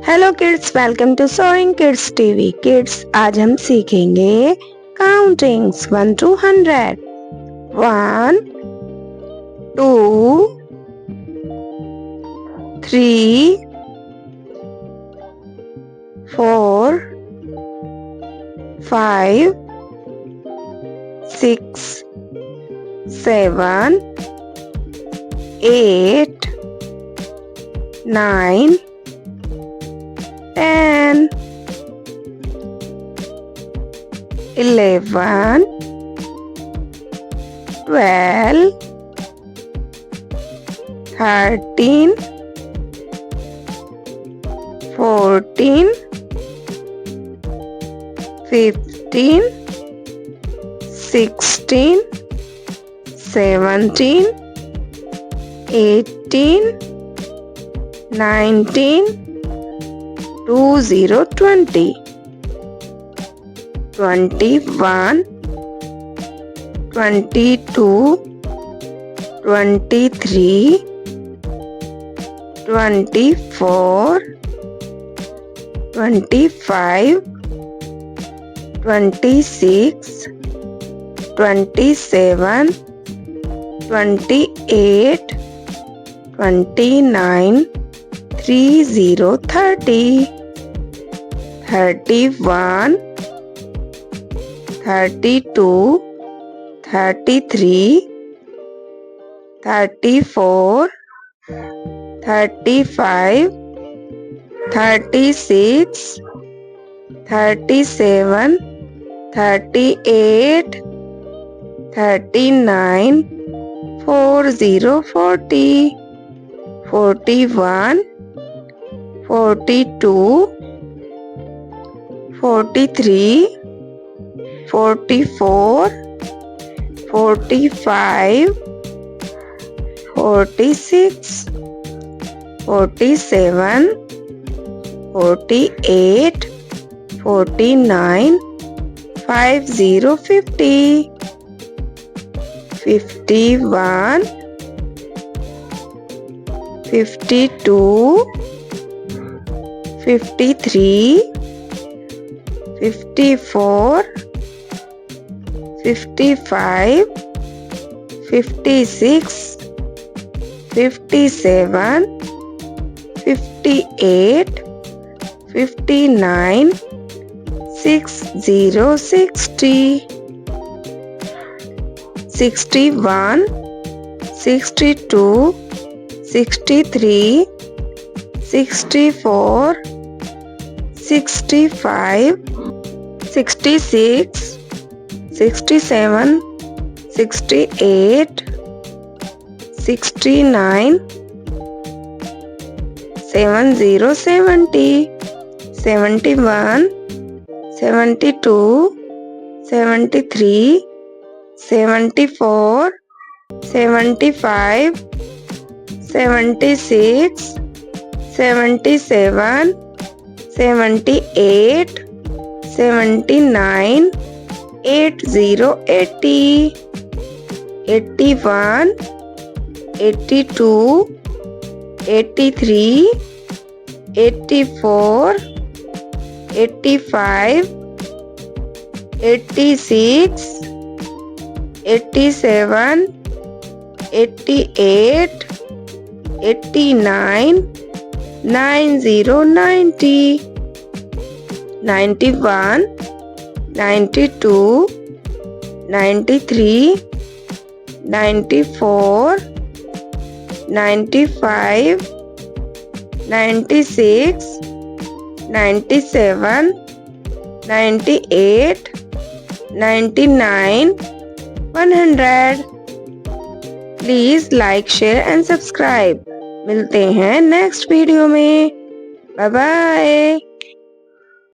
Hello kids, welcome to sowing kids TV. Kids, आज हम सीखेंगे countings 1 to 100। 1 2 3 4 5 6 7 8 9 10 11 12 13 14 15 16 17 18 19 20 20 21 22 23 24 25 26 27 28 29 30 30 31 32 33 34 35 36 37 38 39 40 40 41 42 43 44 45 46 47 48 49 50 50 51 52 53 54 55 56 57 58 59 60 60 61 62 63 64 65 66 67 68 69 70 70 71 72 73 74 75 76 77 78 79 80 80 81 82 83 84 85 86 87 88 89 90 90 91 92 93 94 95 96 97 98 99 100। Please like, share and subscribe. मिलते हैं नेक्स्ट वीडियो में। Bye bye.